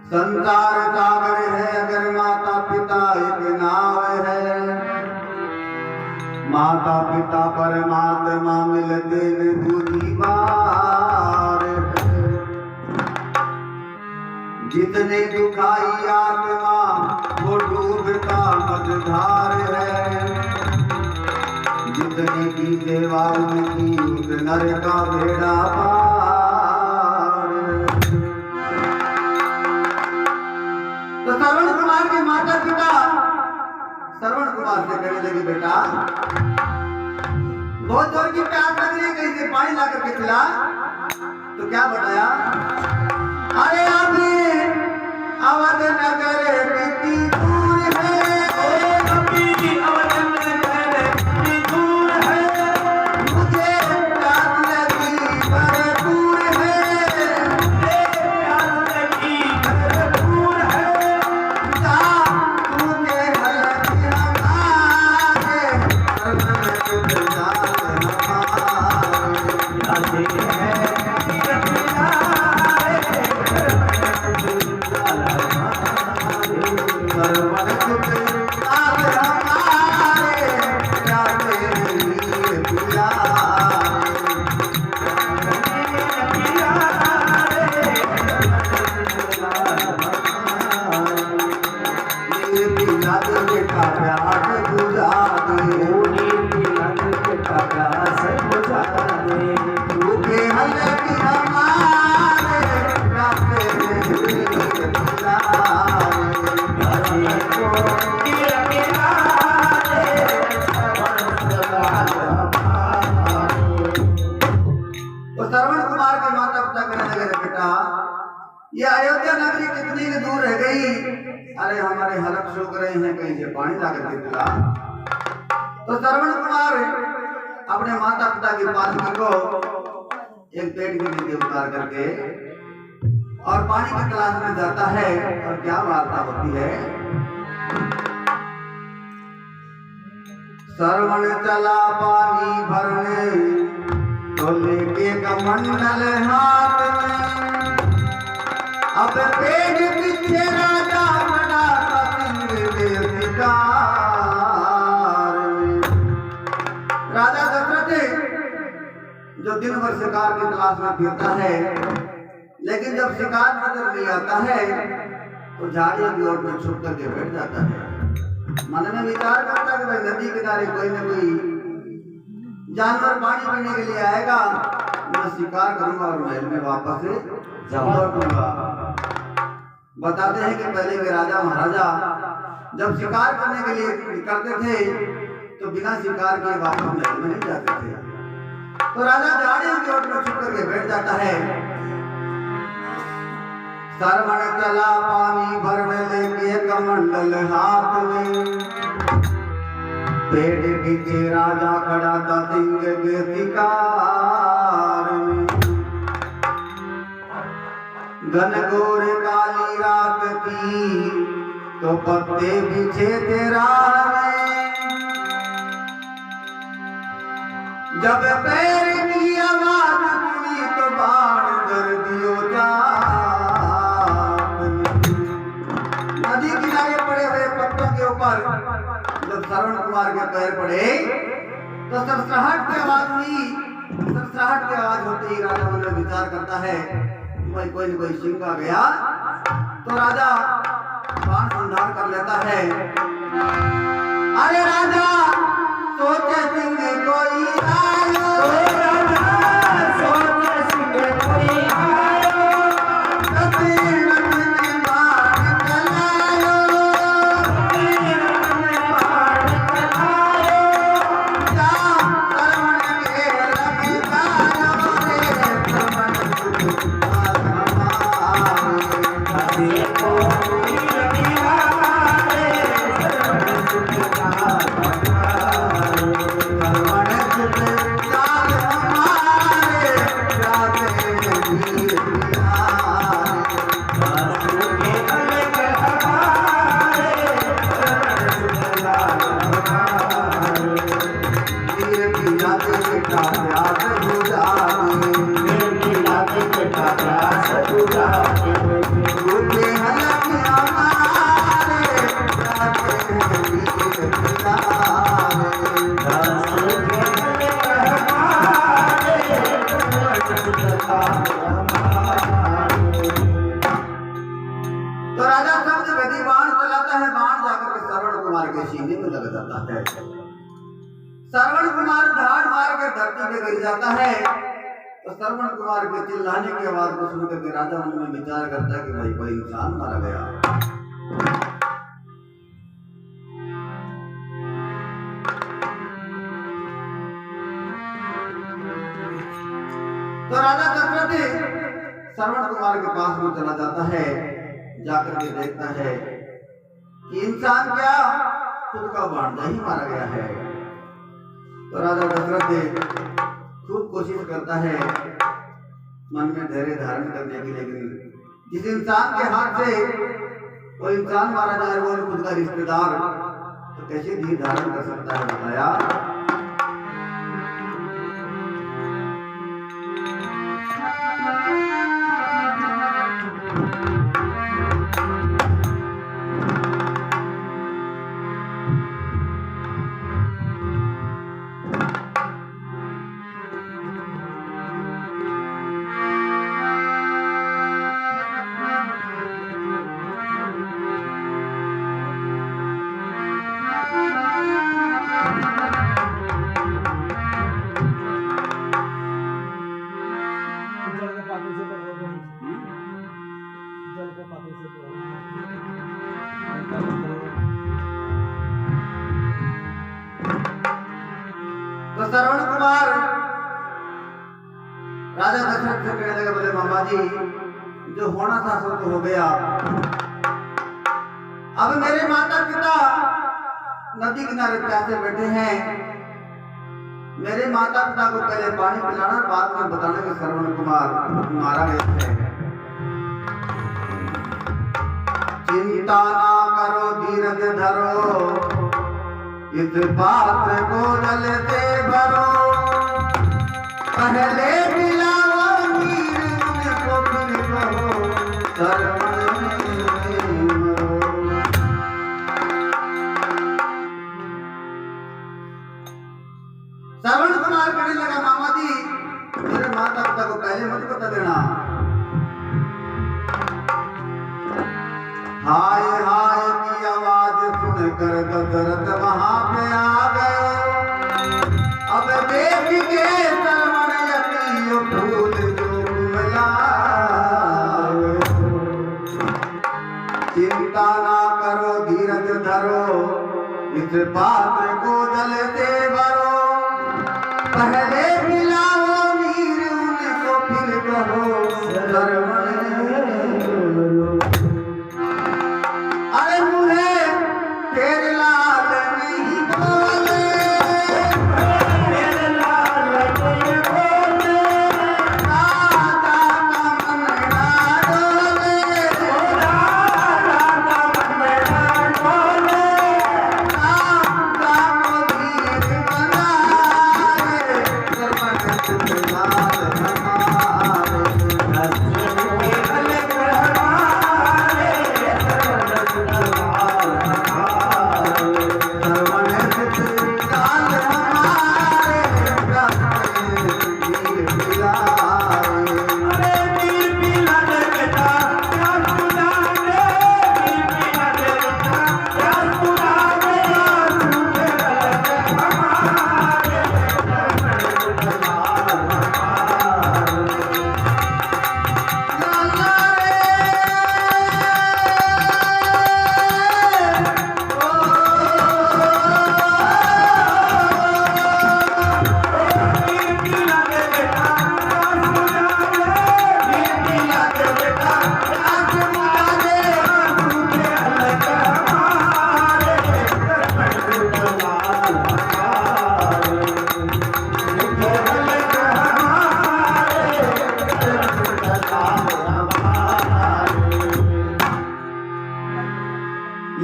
संसार सागर है अगर माता पिता एक नाव है, माता पिता परमात्मा मिलते न दूजी बार। जितने दुखाई आत्मा वो डूबता मझधार है, जितने की सेवा उनकी उस नर का बेड़ा पार। तो श्रवण कुमार के माता पिता श्रवण कुमार से कहने लगे, बेटा बहुत जोर की प्यास लग रही है, कहीं से पानी ला करके पिला। तो क्या बताया, अरे अभी अवध नगर कितनी दूर है, अभी अवध नगर कितनी दूर है, मुझे प्यास लगी भरपूर है, मुझे प्यास लगी भरपूर है। तुझे हलकी हमारे ये अयोध्या नगरी कितनी की दूर रह गई, अरे हमारे हलक सूख रहे हैं, कहीं से पानी ला करके पिला। तो श्रवण कुमार अपने माता पिता की पालकी को एक पेड़ के नीचे उतार करके और पानी की तलाश में जाता है। और क्या वार्ता होती है, श्रवण चला पानी भरने तो लेके कमंडल हाथ में, अब पेड़ पीछे राजा बना राजा दशरथ जो दिन भर शिकार की तलाश में फिरता है, लेकिन जब शिकार नजर नहीं आता है तो झाड़ियों की ओर में छुप करके बैठ जाता है। मन में विचार करता है कि भाई नदी किनारे कोई न कोई जानवर पानी पीने के लिए आएगा, मैं शिकार करूंगा और महल में वापस लौटूंगा। बताते हैं कि पहले के राजा महाराजा जब शिकार करने के लिए निकलते थे तो बिना शिकार के वापस महल में नहीं जाते थे। तो राजा झाड़ियों की ओर में छुप करके बैठ जाता है। श्रवण चला पानी भरने लेके कमंडल हाथ में, पेड़ पीछे राजा खड़ा था सिंह के शिकार में। घनघोर काली रात की तो पत्ते बिछे थे राह में, जब पैर की आवाज सुनी तो बाण कर दियो जाप। नदी किनारे पड़े हुए पत्तों के ऊपर जब श्रवण कुमार के पैर पड़े तो सरसराहट की आवाज हुई। सरसराहट की आवाज होते ही राजा मन में विचार करता है, कोई कोई न कोई सिंह आ गया। तो राजा बाण संधार कर लेता है। अरे राजा सोचे सिंह कोई आयो, सोचे सिंह कोई आयो, कबीर ने बाण चलायो, कबीर ने बाण चलायो, जा श्रवण के लग जायो रे श्रवण को श्रवण कुमार धाड़ मार के धरती पे गिर जाता है। तो श्रवण कुमार के चिल्लाने की आवाज को सुनकर के राजा मन में विचार करता है कि भाई कोई इंसान मारा गया। तो राजा दशरथ श्रवण कुमार के पास में चला जाता है, जाकर के देखता है कि इंसान क्या खुद का भांजा ही मारा गया है। तो राजा दशरथ खूब कोशिश करता है मन में धैर्य धारण करने की, लेकिन जिस इंसान के हाथ से कोई इंसान मारा जाए वो खुद का रिश्तेदार, तो कैसे धीर धारण कर सकता है बताया। तो श्रवण कुमार राजा दशरथ से कहने लगा, बोले मामा जी जो होना था सो तो हो गया। अब मेरे माता पिता नदी किनारे प्यासे बैठे हैं। मेरे माता पिता को पहले पानी पिलाना, बाद में बताना कि श्रवण कुमार मारा गया है। चिंता ना करो, धीरज धरो, इस पात्र को जल से भरो। पहले पिलाओ नीर उनको, फिर कहो श्रवण मरो। श्रवण कुमार कहने लगा, मामा जी मेरे माता पिता को पहले मत बता देना। हाय हाय की आवाज सुनकर दशरथ वहां पे आ गए। अब देख के श्रवण यति फूल जो मिलाए। चिंता ना करो, धीरज धरो, इस पात्र को जल से भरो। पहले पिलाओ नीर उनको, फिर कहो श्रवण मरो। अरे मुझे तेरे लाल नहीं बोले, तेरे लाल नहीं बोले, राजा का मन ना डोले, राजा का मन ना डोले, राजा को धीर बनाए, श्रवण कुमार हमारे।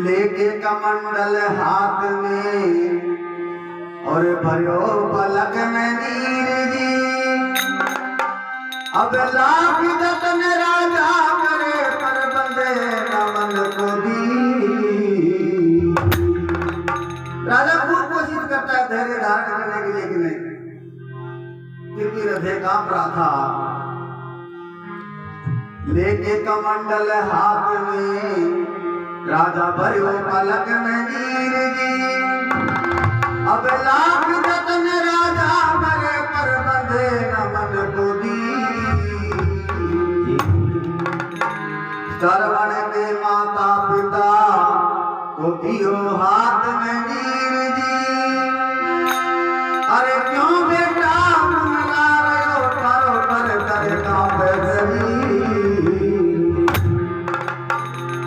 लेके कमंडल हाथ में और भरो पलक में नीर जी। अब लाख जतन राजा करे, पर बंदे नमन को दी। राजा खूब कोशिश करता है धैर्य धारण करने की, लेकिन फिर भी हृदय कांप रहा था। लेके कमंडल हाथ में राजा भरो पलक में नीर जी। अब लाख जतन राजा करे पर बंधे न मन को दी। श्रवण के माता पिता को दियो हाथ में नीर जी। अरे क्यों बेटा तुम ला रहे हो थारो कर कर कांपे शरीर।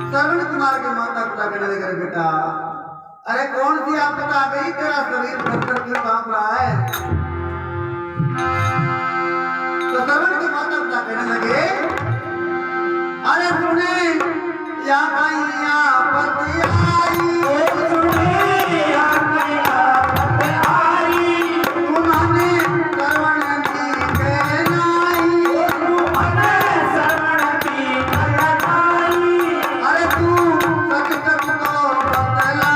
श्रवण कुमार के माता पिता कहने लगे बेटा अरे कौन सी आपदा आ गई तेरा शरीर थर-थर क्यों कांप रहा है। तो श्रवण के माता पिता कहने लगे अरे सुने या कहीं आपत्ति आई। या कहीं आपत्ति आई तुम्हारे श्रवण की कहनाई। तुम्हारे श्रवण की कहनाई। अरे तू सच सच तो बतला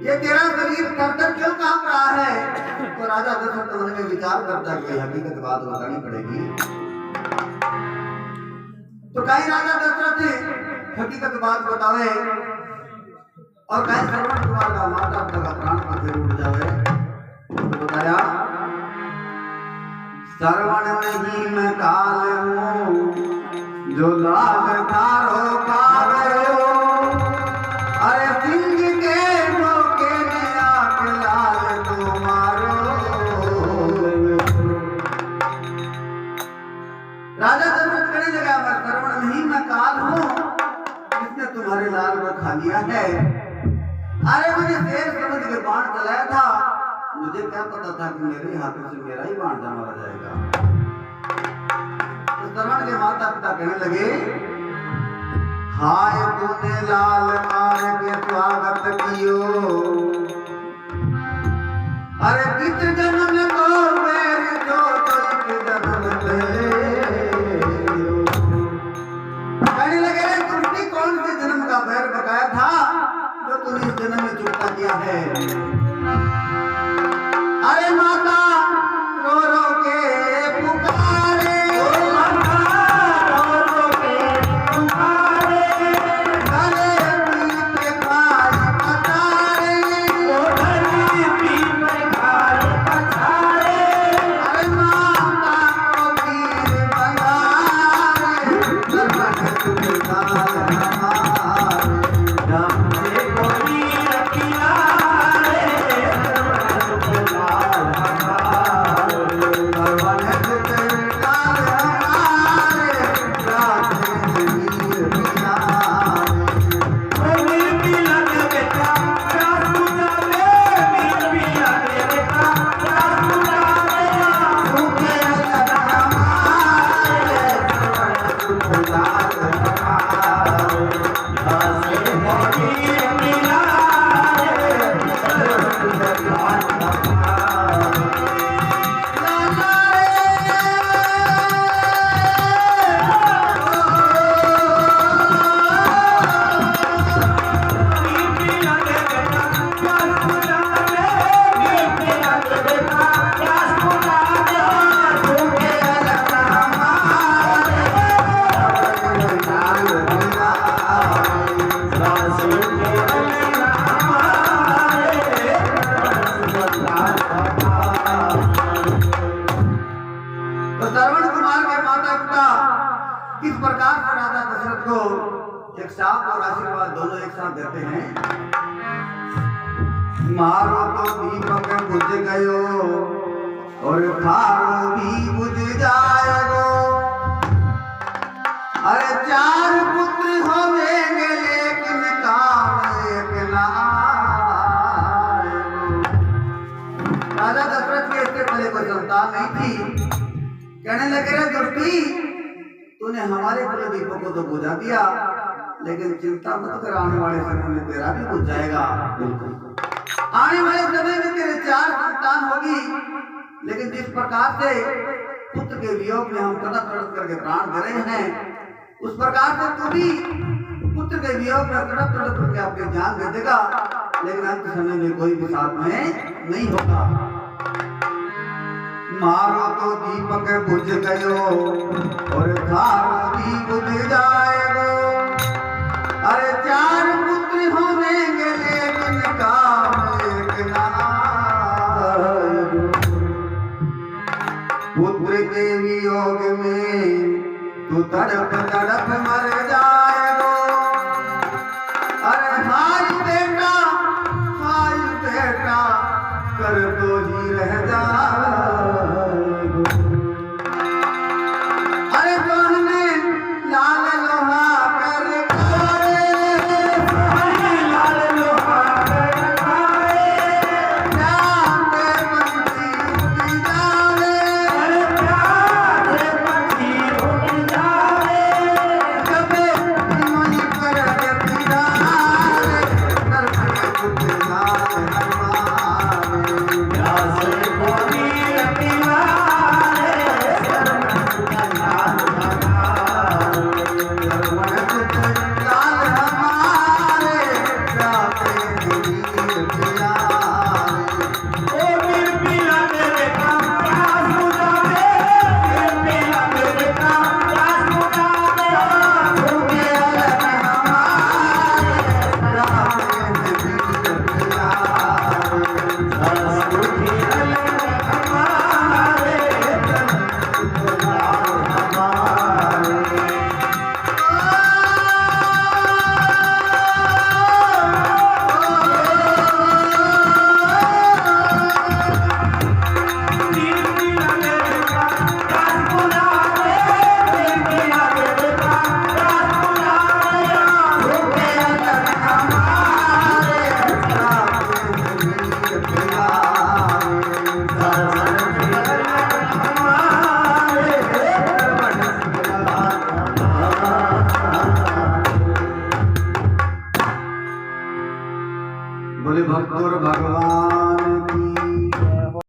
ये तेरा शरीर थर-थर क्यों कांप रहा है। तो राजा दशरथ मन में विचार करता कि हकीकत बात बतानी पड़ेगी। तो कहीं राजा दशरथ हकीकत बात बतावे और कहीं श्रवण कुमार का माता पिता का प्राण पखेरु उठ जावे। तो बताया श्रवण नहीं मैं काल हूँ जो लाल थारो कारो। अरे सिंह के धोखे में आके लाल तो मारो। राजा दशरथ कहने लगा मैं श्रवण नहीं मैं काल हूँ जिसने तुम्हारे लाल को खा लिया है। अरे मुझे शेर समझ के बाण चलाया था। मुझे क्या पता था कि मेरे हाथों से मेरा ही बाण मारा जाएगा। तो श्रवण के माता पिता कहने लगे हाय तूने लाल मार के स्वागत कियो। अरे किस जन्म को बैर जो तो एक जन्म पहले। कहने लगे तुमने कौन से जन्म का बैर बकाया था जो तूने इस जन्म में चुकता किया है। अरे माता रो रो के पुकारे। इस प्रकार से राजा दशरथ को एक साथ और आशीर्वाद दोनों एक साथ देते हैं। मारो तो दीपक बुझ गयो और थारो भी बुझ जाएगो। अरे चार पुत्र होवेंगे लेकिन काम एक ना पता नहीं थी। कहने लगे रे दुष्टी, तूने हमारे कुल दीपों को तो बुझा दिया, लेकिन चिंता मत कर, आने वाले समय में तेरा भी बुझ जाएगा। आने वाले समय में तेरे 4 संतान होगी, लेकिन जिस प्रकार से पुत्र के वियोग में हम तड़प तड़प करके प्राण दे रहे हैं, उस प्रकार से तू भी पुत्र के वियोग में तड़प तड़प करके अपनी जान दे देगा, लेकिन अंत समय में कोई भी साथ में नहीं होगा। मारो तो दीपक बुझ गयो और थारो दी बुझ जाएगो। अरे 4 पुत्र होंगे लेकिन काम एक ना आएगो। पुत्र के वियोग में तू तड़प तड़प मर जाएगो। अरे हाय बेटा कर तो जी रह जाएगो। अरे तोहने लाल लोहा कर खाए, लाल लोहा कर खाए, प्यारे पंछी उड़ जावे, अरे प्यारे पंछी उड़ जावे, कभी मन पर पिराए, करके कुछ जाए बोले भक्तों भगवान की।